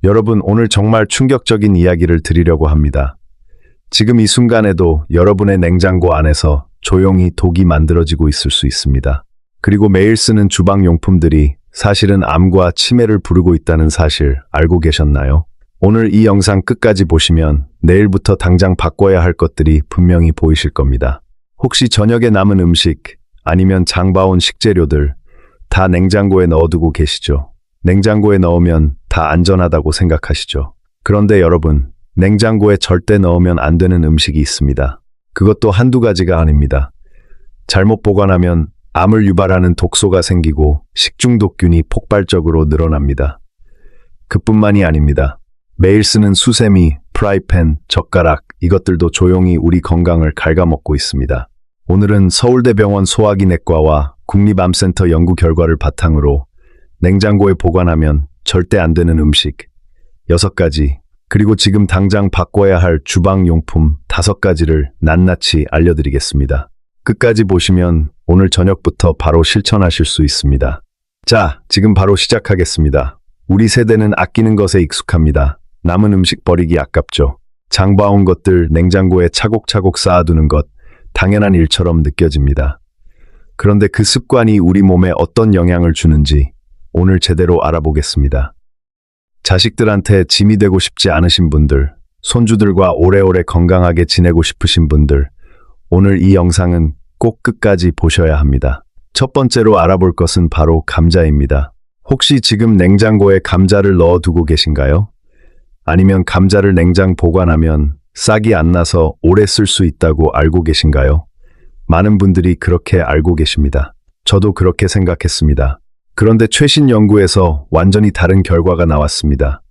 여러분, 오늘 정말 충격적인 이야기를 드리려고 합니다. 지금 이 순간에도 여러분의 냉장고 안에서 조용히 독이 만들어지고 있을 수 있습니다. 그리고 매일 쓰는 주방용품들이 사실은 암과 치매를 부르고 있다는 사실 알고 계셨나요? 오늘 이 영상 끝까지 보시면 내일부터 당장 바꿔야 할 것들이 분명히 보이실 겁니다. 혹시 저녁에 남은 음식 아니면 장봐온 식재료들 다 냉장고에 넣어두고 계시죠? 냉장고에 넣으면 다 안전하다고 생각하시죠? 그런데 여러분, 냉장고에 절대 넣으면 안 되는 음식이 있습니다. 그것도 한두 가지가 아닙니다. 잘못 보관하면 암을 유발하는 독소가 생기고 식중독균이 폭발적으로 늘어납니다. 그뿐만이 아닙니다. 매일 쓰는 수세미, 프라이팬, 젓가락 이것들도 조용히 우리 건강을 갉아먹고 있습니다. 오늘은 서울대병원 소화기내과와 국립암센터 연구 결과를 바탕으로 냉장고에 보관하면 절대 안 되는 음식 6가지, 그리고 지금 당장 바꿔야 할 주방용품 5가지를 낱낱이 알려드리겠습니다. 끝까지 보시면 오늘 저녁부터 바로 실천하실 수 있습니다. 자, 지금 바로 시작하겠습니다. 우리 세대는 아끼는 것에 익숙합니다. 남은 음식 버리기 아깝죠. 장봐온 것들 냉장고에 차곡차곡 쌓아두는 것 당연한 일처럼 느껴집니다. 그런데 그 습관이 우리 몸에 어떤 영향을 주는지 오늘 제대로 알아보겠습니다. 자식들한테 짐이 되고 싶지 않으신 분들, 손주들과 오래오래 건강하게 지내고 싶으신 분들, 오늘 이 영상은 꼭 끝까지 보셔야 합니다. 첫 번째로 알아볼 것은 바로 감자입니다. 혹시 지금 냉장고에 감자를 넣어두고 계신가요? 아니면 감자를 냉장 보관하면 싹이 안 나서 오래 쓸 수 있다고 알고 계신가요? 많은 분들이 그렇게 알고 계십니다. 저도 그렇게 생각했습니다. 그런데 최신 연구에서 완전히 다른 결과가 나왔습니다.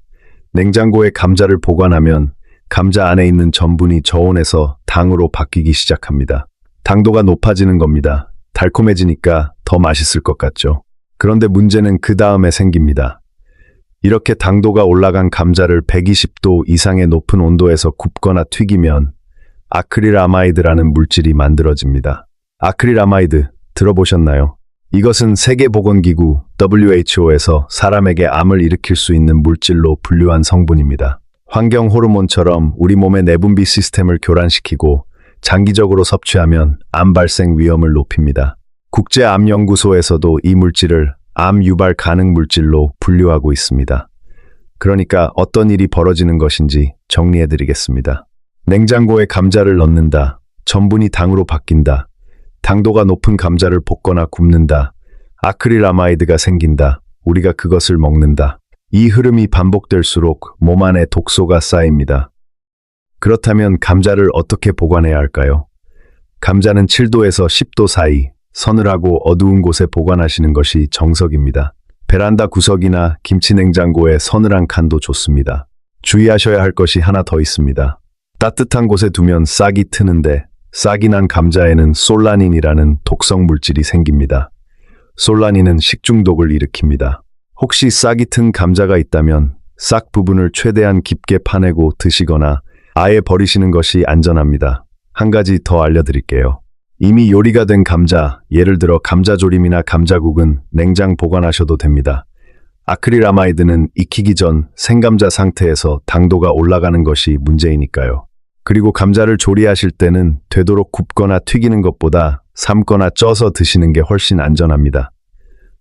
냉장고에 감자를 보관하면 감자 안에 있는 전분이 저온에서 당으로 바뀌기 시작합니다. 당도가 높아지는 겁니다. 달콤해지니까 더 맛있을 것 같죠? 그런데 문제는 그 다음에 생깁니다. 이렇게 당도가 올라간 감자를 120도 이상의 높은 온도에서 굽거나 튀기면 아크릴아마이드라는 물질이 만들어집니다. 아크릴아마이드 들어보셨나요? 이것은 세계보건기구 WHO에서 사람에게 암을 일으킬 수 있는 물질로 분류한 성분입니다. 환경 호르몬처럼 우리 몸의 내분비 시스템을 교란시키고 장기적으로 섭취하면 암 발생 위험을 높입니다. 국제암연구소에서도 이 물질을 암 유발 가능 물질로 분류하고 있습니다. 그러니까 어떤 일이 벌어지는 것인지 정리해드리겠습니다. 냉장고에 감자를 넣는다. 전분이 당으로 바뀐다. 당도가 높은 감자를 볶거나 굽는다. 아크릴아마이드가 생긴다. 우리가 그것을 먹는다. 이 흐름이 반복될수록 몸 안에 독소가 쌓입니다. 그렇다면 감자를 어떻게 보관해야 할까요? 감자는 7도에서 10도 사이 서늘하고 어두운 곳에 보관하시는 것이 정석입니다. 베란다 구석이나 김치 냉장고에 서늘한 칸도 좋습니다. 주의하셔야 할 것이 하나 더 있습니다. 따뜻한 곳에 두면 싹이 트는데 싹이 난 감자에는 솔라닌이라는 독성 물질이 생깁니다. 솔라닌은 식중독을 일으킵니다. 혹시 싹이 튼 감자가 있다면 싹 부분을 최대한 깊게 파내고 드시거나 아예 버리시는 것이 안전합니다. 한 가지 더 알려드릴게요. 이미 요리가 된 감자, 예를 들어 감자조림이나 감자국은 냉장 보관하셔도 됩니다. 아크릴아마이드는 익히기 전 생감자 상태에서 당도가 올라가는 것이 문제이니까요. 그리고 감자를 조리하실 때는 되도록 굽거나 튀기는 것보다 삶거나 쪄서 드시는 게 훨씬 안전합니다.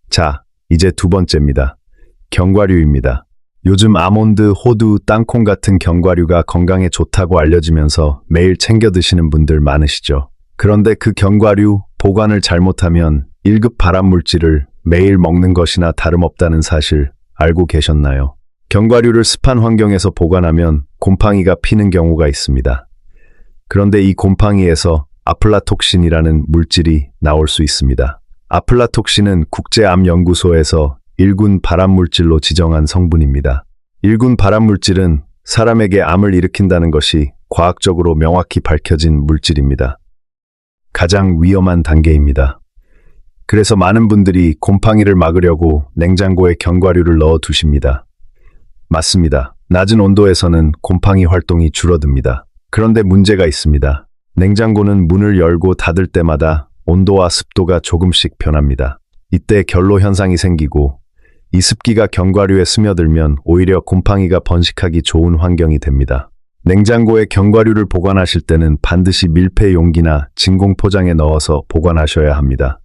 자, 이제 두 번째입니다. 견과류입니다. 요즘 아몬드, 호두, 땅콩 같은 견과류가 건강에 좋다고 알려지면서 매일 챙겨 드시는 분들 많으시죠? 그런데 그 견과류 보관을 잘못하면 1급 발암물질을 매일 먹는 것이나 다름없다는 사실 알고 계셨나요? 견과류를 습한 환경에서 보관하면 곰팡이가 피는 경우가 있습니다. 그런데 이 곰팡이에서 아플라톡신이라는 물질이 나올 수 있습니다. 아플라톡신은 국제암연구소에서 1군 발암물질로 지정한 성분입니다. 1군 발암물질은 사람에게 암을 일으킨다는 것이 과학적으로 명확히 밝혀진 물질입니다. 가장 위험한 단계입니다. 그래서 많은 분들이 곰팡이를 막으려고 냉장고에 견과류를 넣어 두십니다. 맞습니다. 낮은 온도에서는 곰팡이 활동이 줄어듭니다. 그런데 문제가 있습니다. 냉장고는 문을 열고 닫을 때마다 온도와 습도가 조금씩 변합니다. 이때 결로 현상이 생기고 이 습기가 견과류에 스며들면 오히려 곰팡이가 번식하기 좋은 환경이 됩니다. 냉장고에 견과류를 보관하실 때는 반드시 밀폐 용기나 진공 포장에 넣어서 보관하셔야 합니다.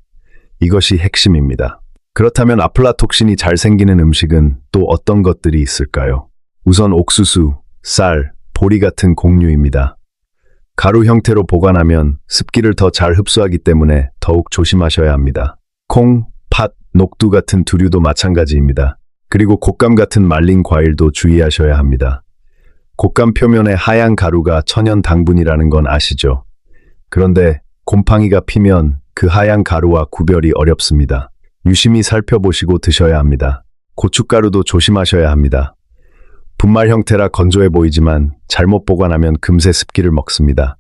이것이 핵심입니다. 그렇다면 아플라톡신이 잘 생기는 음식은 또 어떤 것들이 있을까요? 우선 옥수수, 쌀, 보리 같은 곡류입니다. 가루 형태로 보관하면 습기를 더 잘 흡수하기 때문에 더욱 조심하셔야 합니다. 콩, 팥, 녹두 같은 두류도 마찬가지입니다. 그리고 곶감 같은 말린 과일도 주의하셔야 합니다. 곶감 표면에 하얀 가루가 천연 당분이라는 건 아시죠? 그런데 곰팡이가 피면 그 하얀 가루와 구별이 어렵습니다. 유심히 살펴보시고 드셔야 합니다. 고춧가루도 조심하셔야 합니다. 분말 형태라 건조해 보이지만 잘못 보관하면 금세 습기를 먹습니다.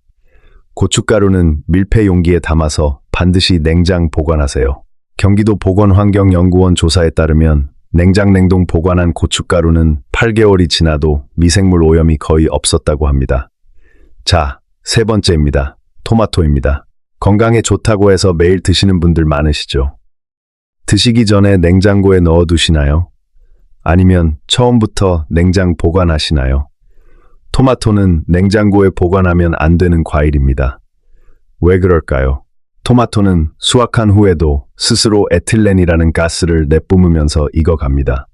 고춧가루는 밀폐 용기에 담아서 반드시 냉장 보관하세요. 경기도 보건환경연구원 조사에 따르면 냉장 냉동 보관한 고춧가루는 8개월이 지나도 미생물 오염이 거의 없었다고 합니다. 자, 세 번째입니다. 토마토입니다. 건강에 좋다고 해서 매일 드시는 분들 많으시죠? 드시기 전에 냉장고에 넣어두시나요? 아니면 처음부터 냉장 보관하시나요? 토마토는 냉장고에 보관하면 안 되는 과일입니다. 왜 그럴까요? 토마토는 수확한 후에도 스스로 에틸렌이라는 가스를 내뿜으면서 익어갑니다.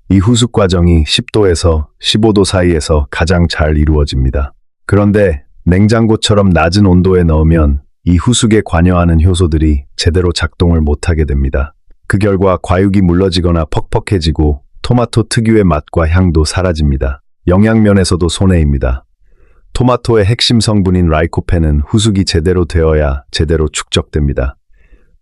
이 후숙 과정이 10도에서 15도 사이에서 가장 잘 이루어집니다. 그런데 냉장고처럼 낮은 온도에 넣으면 이 후숙에 관여하는 효소들이 제대로 작동을 못하게 됩니다. 그 결과 과육이 물러지거나 퍽퍽해지고 토마토 특유의 맛과 향도 사라집니다. 영양면에서도 손해입니다. 토마토의 핵심 성분인 라이코펜은 후숙이 제대로 되어야 제대로 축적됩니다.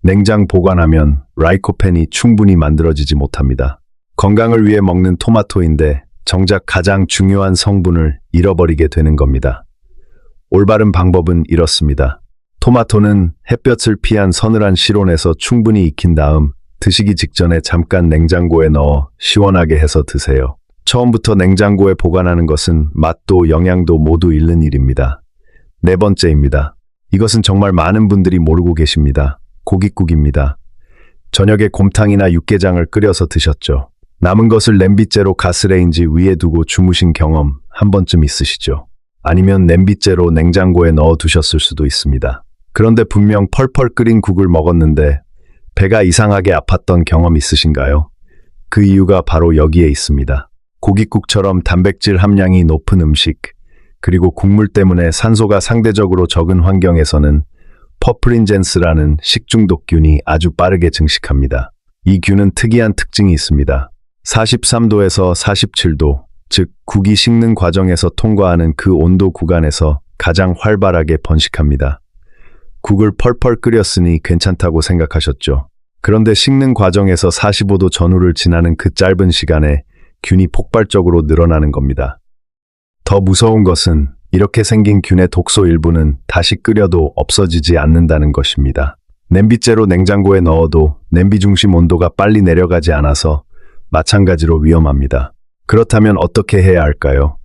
냉장 보관하면 라이코펜이 충분히 만들어지지 못합니다. 건강을 위해 먹는 토마토인데 정작 가장 중요한 성분을 잃어버리게 되는 겁니다. 올바른 방법은 이렇습니다. 토마토는 햇볕을 피한 서늘한 실온에서 충분히 익힌 다음 드시기 직전에 잠깐 냉장고에 넣어 시원하게 해서 드세요. 처음부터 냉장고에 보관하는 것은 맛도 영양도 모두 잃는 일입니다. 네 번째입니다. 이것은 정말 많은 분들이 모르고 계십니다. 고깃국입니다. 저녁에 곰탕이나 육개장을 끓여서 드셨죠? 남은 것을 냄비째로 가스레인지 위에 두고 주무신 경험 한 번쯤 있으시죠? 아니면 냄비째로 냉장고에 넣어 두셨을 수도 있습니다. 그런데 분명 펄펄 끓인 국을 먹었는데 배가 이상하게 아팠던 경험 있으신가요? 그 이유가 바로 여기에 있습니다. 고깃국처럼 단백질 함량이 높은 음식, 그리고 국물 때문에 산소가 상대적으로 적은 환경에서는 퍼프린젠스라는 식중독균이 아주 빠르게 증식합니다. 이 균은 특이한 특징이 있습니다. 43도에서 47도, 즉 국이 식는 과정에서 통과하는 그 온도 구간에서 가장 활발하게 번식합니다. 국을 펄펄 끓였으니 괜찮다고 생각하셨죠? 그런데 식는 과정에서 45도 전후를 지나는 그 짧은 시간에 균이 폭발적으로 늘어나는 겁니다. 더 무서운 것은 이렇게 생긴 균의 독소 일부는 다시 끓여도 없어지지 않는다는 것입니다. 냄비째로 냉장고에 넣어도 냄비 중심 온도가 빨리 내려가지 않아서 마찬가지로 위험합니다. 그렇다면 어떻게 해야 할까요?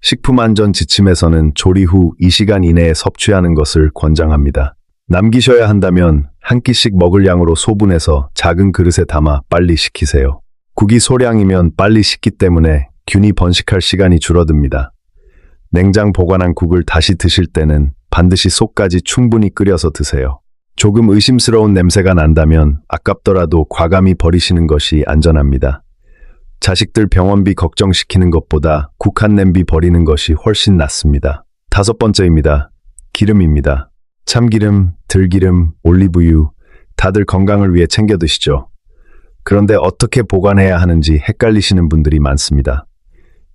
식품안전 지침에서는 조리 후 2시간 이내에 섭취하는 것을 권장합니다. 남기셔야 한다면 한 끼씩 먹을 양으로 소분해서 작은 그릇에 담아 빨리 식히세요. 국이 소량이면 빨리 식기 때문에 균이 번식할 시간이 줄어듭니다. 냉장 보관한 국을 다시 드실 때는 반드시 속까지 충분히 끓여서 드세요. 조금 의심스러운 냄새가 난다면 아깝더라도 과감히 버리시는 것이 안전합니다. 자식들 병원비 걱정시키는 것보다 국 한 냄비 버리는 것이 훨씬 낫습니다. 다섯 번째입니다. 기름입니다. 참기름, 들기름, 올리브유, 다들 건강을 위해 챙겨 드시죠. 그런데 어떻게 보관해야 하는지 헷갈리시는 분들이 많습니다.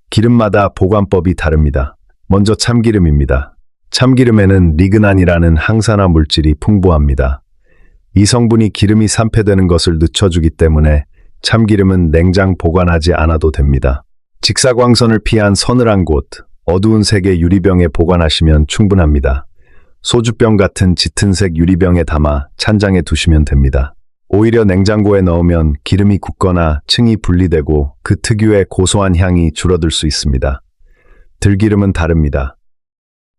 기름마다 보관법이 다릅니다. 먼저 참기름입니다. 참기름에는 리그난이라는 항산화 물질이 풍부합니다. 이 성분이 기름이 산패되는 것을 늦춰주기 때문에 참기름은 냉장 보관하지 않아도 됩니다. 직사광선을 피한 서늘한 곳, 어두운 색의 유리병에 보관하시면 충분합니다. 소주병 같은 짙은 색 유리병에 담아 찬장에 두시면 됩니다. 오히려 냉장고에 넣으면 기름이 굳거나 층이 분리되고 그 특유의 고소한 향이 줄어들 수 있습니다. 들기름은 다릅니다.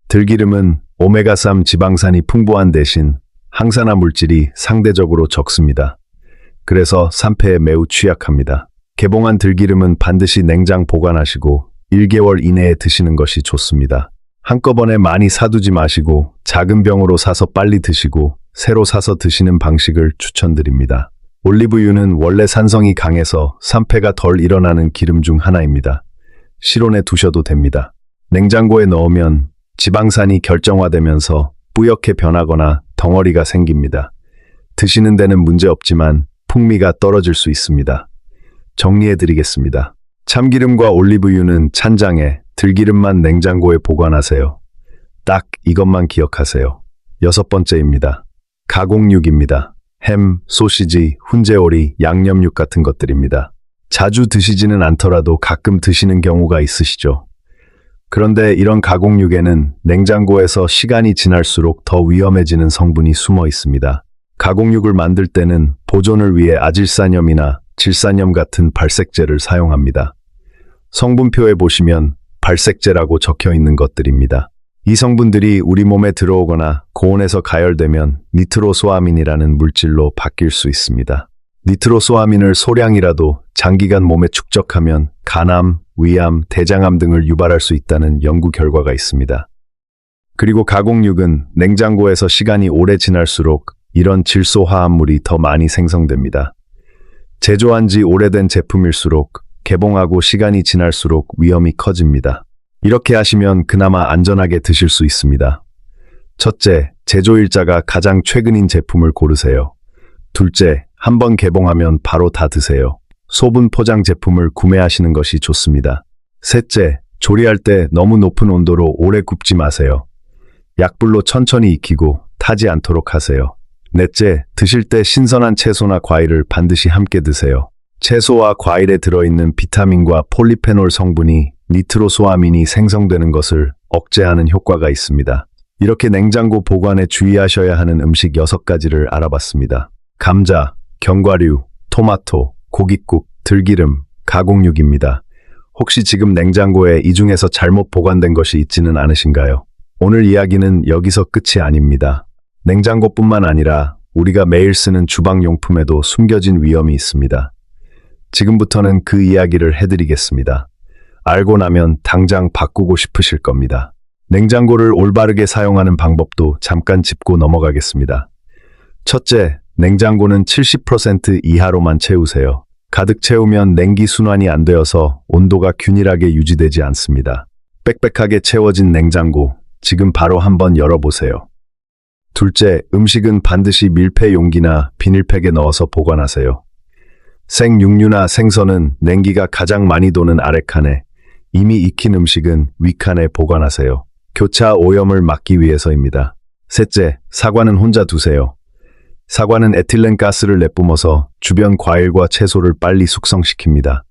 들기름은 오메가3 지방산이 풍부한 대신 항산화 물질이 상대적으로 적습니다. 그래서 산패에 매우 취약합니다. 개봉한 들기름은 반드시 냉장 보관하시고 1개월 이내에 드시는 것이 좋습니다. 한꺼번에 많이 사두지 마시고 작은 병으로 사서 빨리 드시고 새로 사서 드시는 방식을 추천드립니다. 올리브유는 원래 산성이 강해서 산패가 덜 일어나는 기름 중 하나입니다. 실온에 두셔도 됩니다. 냉장고에 넣으면 지방산이 결정화되면서 뿌옇게 변하거나 덩어리가 생깁니다. 드시는 데는 문제없지만 풍미가 떨어질 수 있습니다. 정리해드리겠습니다. 참기름과 올리브유는 찬장에, 들기름만 냉장고에 보관하세요. 딱 이것만 기억하세요. 6번째입니다. 가공육입니다. 햄, 소시지, 훈제오리, 양념육 같은 것들입니다. 자주 드시지는 않더라도 가끔 드시는 경우가 있으시죠. 그런데 이런 가공육에는 냉장고에서 시간이 지날수록 더 위험해지는 성분이 숨어 있습니다. 가공육을 만들 때는 보존을 위해 아질산염이나 질산염 같은 발색제를 사용합니다. 성분표에 보시면 발색제라고 적혀 있는 것들입니다. 이 성분들이 우리 몸에 들어오거나 고온에서 가열되면 니트로소아민이라는 물질로 바뀔 수 있습니다. 니트로소아민을 소량이라도 장기간 몸에 축적하면 간암, 위암, 대장암 등을 유발할 수 있다는 연구 결과가 있습니다. 그리고 가공육은 냉장고에서 시간이 오래 지날수록 이런 질소 화합물이 더 많이 생성됩니다. 제조한 지 오래된 제품일수록 개봉하고 시간이 지날수록 위험이 커집니다. 이렇게 하시면 그나마 안전하게 드실 수 있습니다. 첫째, 제조일자가 가장 최근인 제품을 고르세요. 둘째, 한번 개봉하면 바로 다 드세요. 소분 포장 제품을 구매하시는 것이 좋습니다. 셋째, 조리할 때 너무 높은 온도로 오래 굽지 마세요. 약불로 천천히 익히고 타지 않도록 하세요. 넷째, 드실 때 신선한 채소나 과일을 반드시 함께 드세요. 채소와 과일에 들어있는 비타민과 폴리페놀 성분이 니트로소아민이 생성되는 것을 억제하는 효과가 있습니다. 이렇게 냉장고 보관에 주의하셔야 하는 음식 6가지를 알아봤습니다. 감자, 견과류, 토마토, 고깃국, 들기름, 가공육입니다. 혹시 지금 냉장고에 이 중에서 잘못 보관된 것이 있지는 않으신가요? 오늘 이야기는 여기서 끝이 아닙니다. 냉장고뿐만 아니라 우리가 매일 쓰는 주방용품에도 숨겨진 위험이 있습니다. 지금부터는 그 이야기를 해드리겠습니다. 알고 나면 당장 바꾸고 싶으실 겁니다. 냉장고를 올바르게 사용하는 방법도 잠깐 짚고 넘어가겠습니다. 첫째, 냉장고는 70% 이하로만 채우세요. 가득 채우면 냉기 순환이 안 되어서 온도가 균일하게 유지되지 않습니다. 빽빽하게 채워진 냉장고, 지금 바로 한번 열어보세요. 둘째, 음식은 반드시 밀폐 용기나 비닐팩에 넣어서 보관하세요. 생육류나 생선은 냉기가 가장 많이 도는 아래칸에, 이미 익힌 음식은 윗칸에 보관하세요. 교차 오염을 막기 위해서입니다. 셋째, 사과는 혼자 두세요. 사과는 에틸렌 가스를 내뿜어서 주변 과일과 채소를 빨리 숙성시킵니다.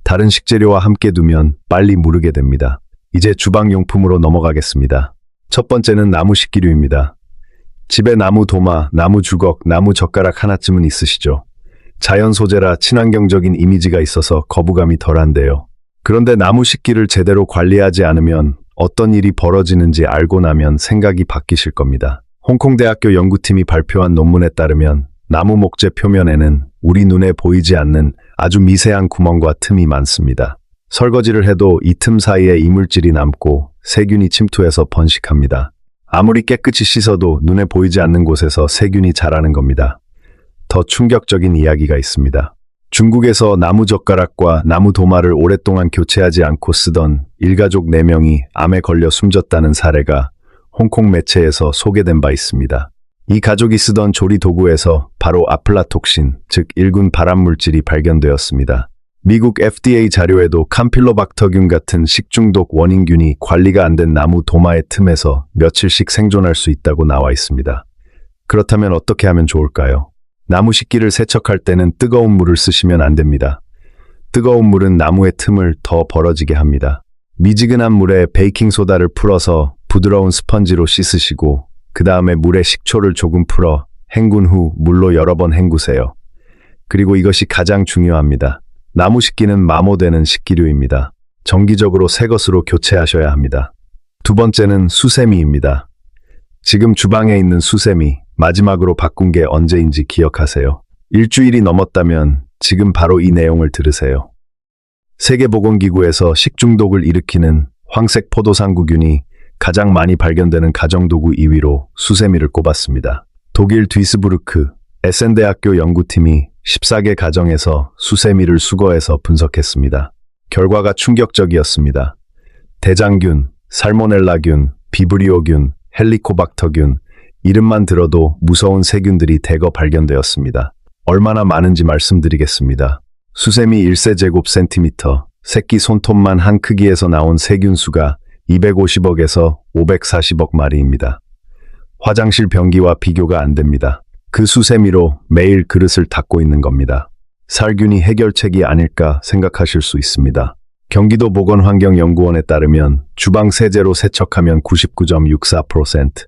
다른 식재료와 함께 두면 빨리 무르게 됩니다. 이제 주방용품으로 넘어가겠습니다. 첫 번째는 나무 식기류입니다. 집에 나무 도마, 나무 주걱, 나무 젓가락 하나쯤은 있으시죠? 자연 소재라 친환경적인 이미지가 있어서 거부감이 덜한데요. 그런데 나무 식기를 제대로 관리하지 않으면 어떤 일이 벌어지는지 알고 나면 생각이 바뀌실 겁니다. 홍콩대학교 연구팀이 발표한 논문에 따르면 나무 목재 표면에는 우리 눈에 보이지 않는 아주 미세한 구멍과 틈이 많습니다. 설거지를 해도 이 틈 사이에 이물질이 남고 세균이 침투해서 번식합니다. 아무리 깨끗이 씻어도 눈에 보이지 않는 곳에서 세균이 자라는 겁니다. 더 충격적인 이야기가 있습니다. 중국에서 나무 젓가락과 나무 도마를 오랫동안 교체하지 않고 쓰던 일가족 4명이 암에 걸려 숨졌다는 사례가 홍콩 매체에서 소개된 바 있습니다. 이 가족이 쓰던 조리 도구에서 바로 아플라톡신, 즉 일군 발암물질이 발견되었습니다. 미국 FDA 자료에도 캄필로박터균 같은 식중독 원인균이 관리가 안 된 나무 도마의 틈에서 며칠씩 생존할 수 있다고 나와 있습니다. 그렇다면 어떻게 하면 좋을까요? 나무 식기를 세척할 때는 뜨거운 물을 쓰시면 안 됩니다. 뜨거운 물은 나무의 틈을 더 벌어지게 합니다. 미지근한 물에 베이킹소다를 풀어서 부드러운 스펀지로 씻으시고 그 다음에 물에 식초를 조금 풀어 헹군 후 물로 여러 번 헹구세요. 그리고 이것이 가장 중요합니다. 나무 식기는 마모되는 식기류입니다. 정기적으로 새 것으로 교체하셔야 합니다. 두 번째는 수세미입니다. 지금 주방에 있는 수세미, 마지막으로 바꾼 게 언제인지 기억하세요. 일주일이 넘었다면 지금 바로 이 내용을 들으세요. 세계보건기구에서 식중독을 일으키는 황색 포도상구균이 가장 많이 발견되는 가정도구 2위로 수세미를 꼽았습니다. 독일 듀이스부르크 에센대학교 연구팀이 14개 가정에서 수세미를 수거해서 분석했습니다. 결과가 충격적이었습니다. 대장균, 살모넬라균, 비브리오균, 헬리코박터균, 이름만 들어도 무서운 세균들이 대거 발견되었습니다. 얼마나 많은지 말씀드리겠습니다. 수세미 1세제곱센티미터, 새끼 손톱만 한 크기에서 나온 세균 수가 250억에서 540억 마리입니다. 화장실 변기와 비교가 안 됩니다. 그 수세미로 매일 그릇을 닦고 있는 겁니다. 살균이 해결책이 아닐까 생각하실 수 있습니다. 경기도 보건환경연구원에 따르면 주방 세제로 세척하면 99.64%,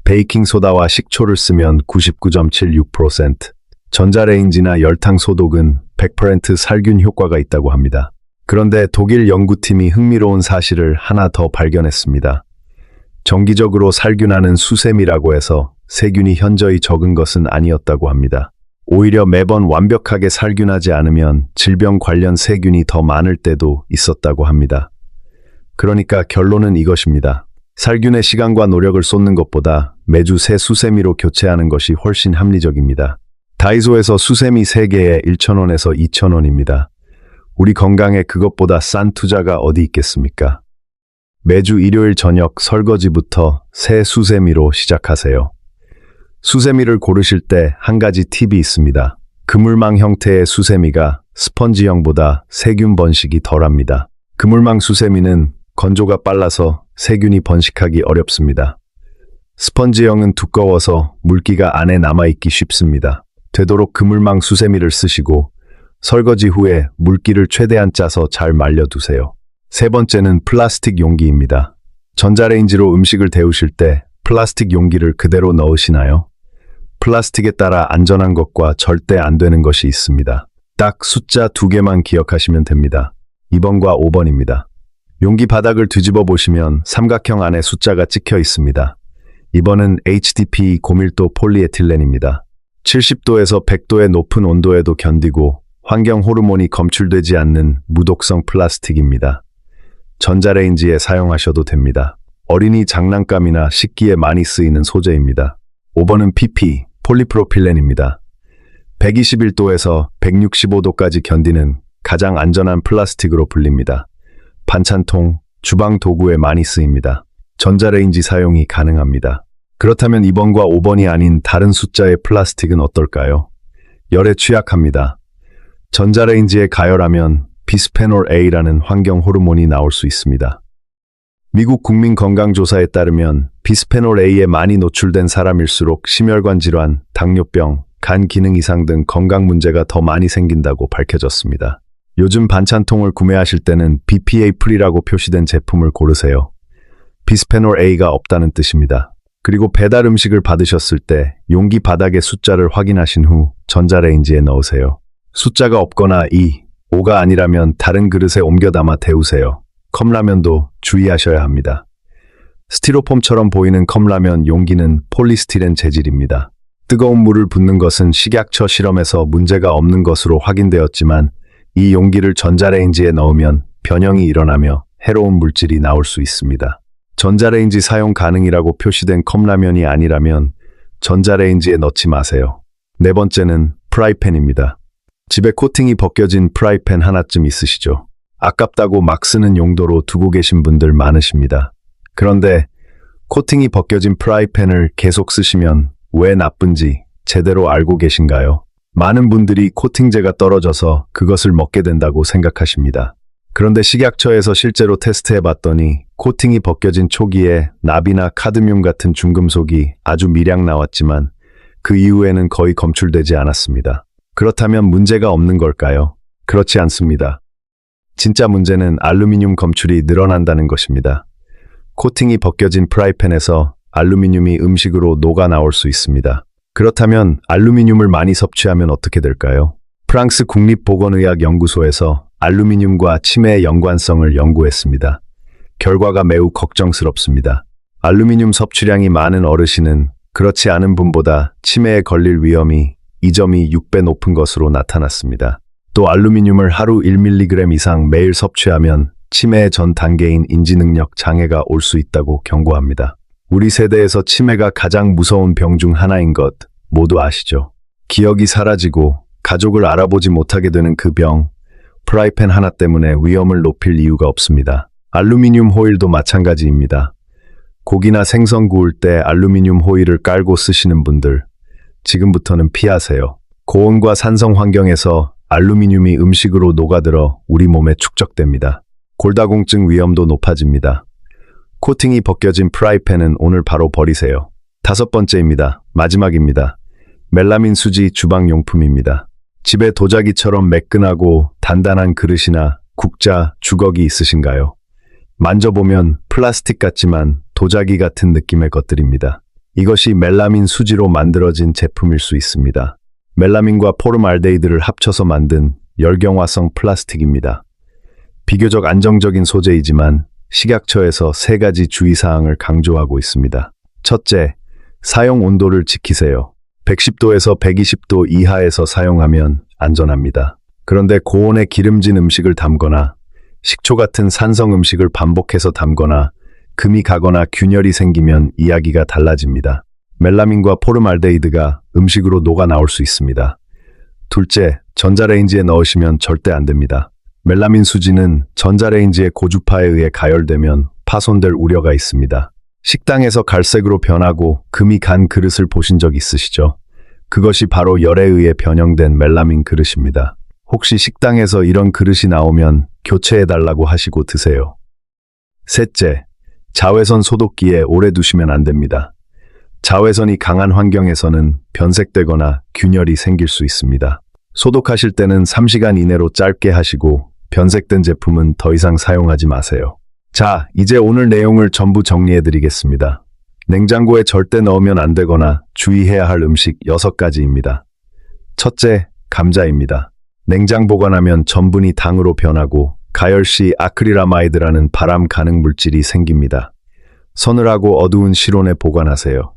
베이킹소다와 식초를 쓰면 99.76%, 전자레인지나 열탕 소독은 100% 살균 효과가 있다고 합니다. 그런데 독일 연구팀이 흥미로운 사실을 하나 더 발견했습니다. 정기적으로 살균하는 수세미라고 해서 세균이 현저히 적은 것은 아니었다고 합니다. 오히려 매번 완벽하게 살균하지 않으면 질병 관련 세균이 더 많을 때도 있었다고 합니다. 그러니까 결론은 이것입니다. 살균에 시간과 노력을 쏟는 것보다 매주 새 수세미로 교체하는 것이 훨씬 합리적입니다. 다이소에서 수세미 3개에 1,000원에서 2,000원입니다. 우리 건강에 그것보다 싼 투자가 어디 있겠습니까? 매주 일요일 저녁 설거지부터 새 수세미로 시작하세요. 수세미를 고르실 때 한 가지 팁이 있습니다. 그물망 형태의 수세미가 스펀지형보다 세균 번식이 덜합니다. 그물망 수세미는 건조가 빨라서 세균이 번식하기 어렵습니다. 스펀지형은 두꺼워서 물기가 안에 남아있기 쉽습니다. 되도록 그물망 수세미를 쓰시고 설거지 후에 물기를 최대한 짜서 잘 말려두세요. 세 번째는 플라스틱 용기입니다. 전자레인지로 음식을 데우실 때 플라스틱 용기를 그대로 넣으시나요? 플라스틱에 따라 안전한 것과 절대 안 되는 것이 있습니다. 딱 숫자 2개만 기억하시면 됩니다. 2번과 5번입니다. 용기 바닥을 뒤집어 보시면 삼각형 안에 숫자가 찍혀 있습니다. 2번은 HDPE 고밀도 폴리에틸렌입니다. 70도에서 100도의 높은 온도에도 견디고 환경 호르몬이 검출되지 않는 무독성 플라스틱입니다. 전자레인지에 사용하셔도 됩니다. 어린이 장난감이나 식기에 많이 쓰이는 소재입니다. 5번은 PP, 폴리프로필렌입니다. 121도에서 165도까지 견디는 가장 안전한 플라스틱으로 불립니다. 반찬통, 주방 도구에 많이 쓰입니다. 전자레인지 사용이 가능합니다. 그렇다면 2번과 5번이 아닌 다른 숫자의 플라스틱은 어떨까요? 열에 취약합니다. 전자레인지에 가열하면 비스페놀 A라는 환경 호르몬이 나올 수 있습니다. 미국 국민건강조사에 따르면 비스페놀 A에 많이 노출된 사람일수록 심혈관 질환, 당뇨병, 간 기능 이상 등 건강 문제가 더 많이 생긴다고 밝혀졌습니다. 요즘 반찬통을 구매하실 때는 BPA 프리라고 표시된 제품을 고르세요. 비스페놀 A가 없다는 뜻입니다. 그리고 배달 음식을 받으셨을 때 용기 바닥의 숫자를 확인하신 후 전자레인지에 넣으세요. 숫자가 없거나 2, 5가 아니라면 다른 그릇에 옮겨 담아 데우세요. 컵라면도 주의하셔야 합니다. 스티로폼처럼 보이는 컵라면 용기는 폴리스티렌 재질입니다. 뜨거운 물을 붓는 것은 식약처 실험에서 문제가 없는 것으로 확인되었지만 이 용기를 전자레인지에 넣으면 변형이 일어나며 해로운 물질이 나올 수 있습니다. 전자레인지 사용 가능이라고 표시된 컵라면이 아니라면 전자레인지에 넣지 마세요. 네 번째는 프라이팬입니다. 집에 코팅이 벗겨진 프라이팬 하나쯤 있으시죠? 아깝다고 막 쓰는 용도로 두고 계신 분들 많으십니다. 그런데 코팅이 벗겨진 프라이팬을 계속 쓰시면 왜 나쁜지 제대로 알고 계신가요? 많은 분들이 코팅제가 떨어져서 그것을 먹게 된다고 생각하십니다. 그런데 식약처에서 실제로 테스트해봤더니 코팅이 벗겨진 초기에 납이나 카드뮴 같은 중금속이 아주 미량 나왔지만 그 이후에는 거의 검출되지 않았습니다. 그렇다면 문제가 없는 걸까요? 그렇지 않습니다. 진짜 문제는 알루미늄 검출이 늘어난다는 것입니다. 코팅이 벗겨진 프라이팬에서 알루미늄이 음식으로 녹아 나올 수 있습니다. 그렇다면 알루미늄을 많이 섭취하면 어떻게 될까요? 프랑스 국립보건의학연구소에서 알루미늄과 치매의 연관성을 연구했습니다. 결과가 매우 걱정스럽습니다. 알루미늄 섭취량이 많은 어르신은 그렇지 않은 분보다 치매에 걸릴 위험이 이 점이 6배 높은 것으로 나타났습니다. 또 알루미늄을 하루 1mg 이상 매일 섭취하면 치매의 전 단계인 인지능력 장애가 올 수 있다고 경고합니다. 우리 세대에서 치매가 가장 무서운 병 중 하나인 것 모두 아시죠? 기억이 사라지고 가족을 알아보지 못하게 되는 그 병, 프라이팬 하나 때문에 위험을 높일 이유가 없습니다. 알루미늄 호일도 마찬가지입니다. 고기나 생선 구울 때 알루미늄 호일을 깔고 쓰시는 분들, 지금부터는 피하세요. 고온과 산성 환경에서 알루미늄이 음식으로 녹아들어 우리 몸에 축적됩니다. 골다공증 위험도 높아집니다. 코팅이 벗겨진 프라이팬은 오늘 바로 버리세요. 5번째입니다. 마지막입니다. 멜라민 수지 주방용품입니다. 집에 도자기처럼 매끈하고 단단한 그릇이나 국자, 주걱이 있으신가요? 만져보면 플라스틱 같지만 도자기 같은 느낌의 것들입니다. 이것이 멜라민 수지로 만들어진 제품일 수 있습니다. 멜라민과 포름알데히드를 합쳐서 만든 열경화성 플라스틱입니다. 비교적 안정적인 소재이지만 식약처에서 3가지 주의사항을 강조하고 있습니다. 첫째, 사용 온도를 지키세요. 110도에서 120도 이하에서 사용하면 안전합니다. 그런데 고온에 기름진 음식을 담거나 식초 같은 산성 음식을 반복해서 담거나 금이 가거나 균열이 생기면 이야기가 달라집니다. 멜라민과 포름알데히드가 음식으로 녹아 나올 수 있습니다. 둘째, 전자레인지에 넣으시면 절대 안 됩니다. 멜라민 수지는 전자레인지의 고주파에 의해 가열되면 파손될 우려가 있습니다. 식당에서 갈색으로 변하고 금이 간 그릇을 보신 적 있으시죠? 그것이 바로 열에 의해 변형된 멜라민 그릇입니다. 혹시 식당에서 이런 그릇이 나오면 교체해달라고 하시고 드세요. 셋째, 자외선 소독기에 오래 두시면 안 됩니다. 자외선이 강한 환경에서는 변색되거나 균열이 생길 수 있습니다. 소독하실 때는 3시간 이내로 짧게 하시고 변색된 제품은 더 이상 사용하지 마세요. 자, 이제 오늘 내용을 전부 정리해드리겠습니다. 냉장고에 절대 넣으면 안 되거나 주의해야 할 음식 6가지입니다. 첫째, 감자입니다. 냉장 보관하면 전분이 당으로 변하고 가열 시 아크릴아마이드라는 발암 가능 물질이 생깁니다. 서늘하고 어두운 실온에 보관하세요.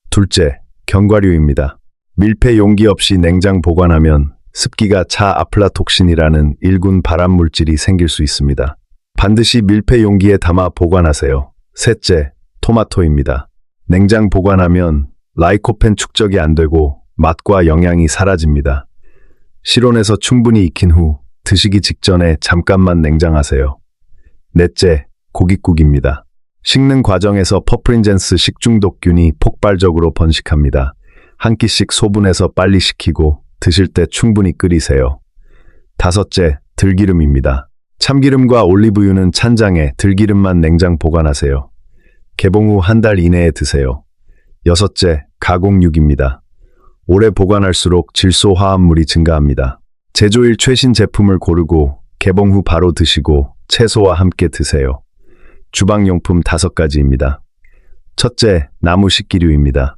둘째, 견과류입니다. 밀폐 용기 없이 냉장 보관하면 습기가 차 아플라톡신이라는 1군 발암 물질이 생길 수 있습니다. 반드시 밀폐 용기에 담아 보관하세요. 셋째, 토마토입니다. 냉장 보관하면 라이코펜 축적이 안 되고 맛과 영양이 사라집니다. 실온에서 충분히 익힌 후 드시기 직전에 잠깐만 냉장하세요. 넷째, 고깃국입니다. 식는 과정에서 퍼프린젠스 식중독균이 폭발적으로 번식합니다. 한 끼씩 소분해서 빨리 식히고 드실 때 충분히 끓이세요. 다섯째, 들기름입니다. 참기름과 올리브유는 찬장에, 들기름만 냉장 보관하세요. 개봉 후 1달 이내에 드세요. 여섯째, 가공육입니다. 오래 보관할수록 질소 화합물이 증가합니다. 제조일 최신 제품을 고르고 개봉 후 바로 드시고 채소와 함께 드세요. 주방용품 5가지입니다. 첫째, 나무 식기류입니다.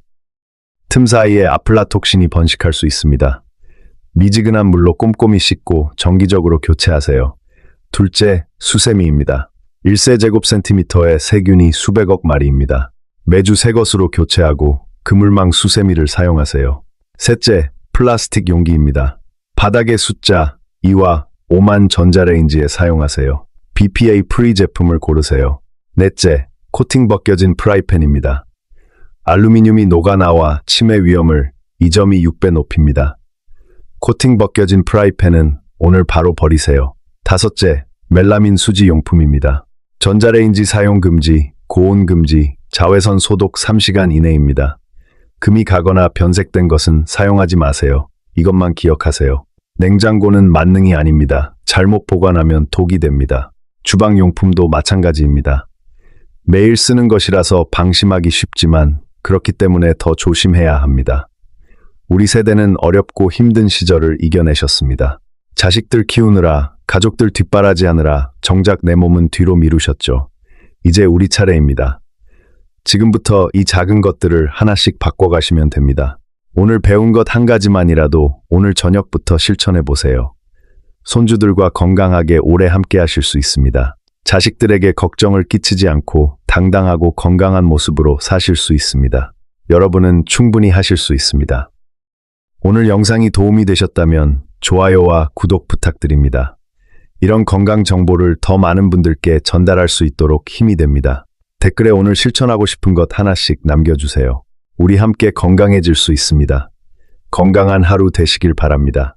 틈 사이에 아플라톡신이 번식할 수 있습니다. 미지근한 물로 꼼꼼히 씻고 정기적으로 교체하세요. 둘째, 수세미입니다. 1세제곱센티미터의 세균이 수백억 마리입니다. 매주 새 것으로 교체하고 그물망 수세미를 사용하세요. 셋째, 플라스틱 용기입니다. 바닥의 숫자 2와 5만 전자레인지에 사용하세요. BPA 프리 제품을 고르세요. 넷째, 코팅 벗겨진 프라이팬입니다. 알루미늄이 녹아나와 치매 위험을 2점이 6배 높입니다. 코팅 벗겨진 프라이팬은 오늘 바로 버리세요. 다섯째, 멜라민 수지 용품입니다. 전자레인지 사용 금지, 고온 금지, 자외선 소독 3시간 이내입니다. 금이 가거나 변색된 것은 사용하지 마세요. 이것만 기억하세요. 냉장고는 만능이 아닙니다. 잘못 보관하면 독이 됩니다. 주방용품도 마찬가지입니다. 매일 쓰는 것이라서 방심하기 쉽지만 그렇기 때문에 더 조심해야 합니다. 우리 세대는 어렵고 힘든 시절을 이겨내셨습니다. 자식들 키우느라, 가족들 뒷바라지하느라 정작 내 몸은 뒤로 미루셨죠. 이제 우리 차례입니다. 지금부터 이 작은 것들을 하나씩 바꿔가시면 됩니다. 오늘 배운 것 한 가지만이라도 오늘 저녁부터 실천해 보세요. 손주들과 건강하게 오래 함께 하실 수 있습니다. 자식들에게 걱정을 끼치지 않고 당당하고 건강한 모습으로 사실 수 있습니다. 여러분은 충분히 하실 수 있습니다. 오늘 영상이 도움이 되셨다면 좋아요와 구독 부탁드립니다. 이런 건강 정보를 더 많은 분들께 전달할 수 있도록 힘이 됩니다. 댓글에 오늘 실천하고 싶은 것 하나씩 남겨주세요. 우리 함께 건강해질 수 있습니다. 건강한 하루 되시길 바랍니다.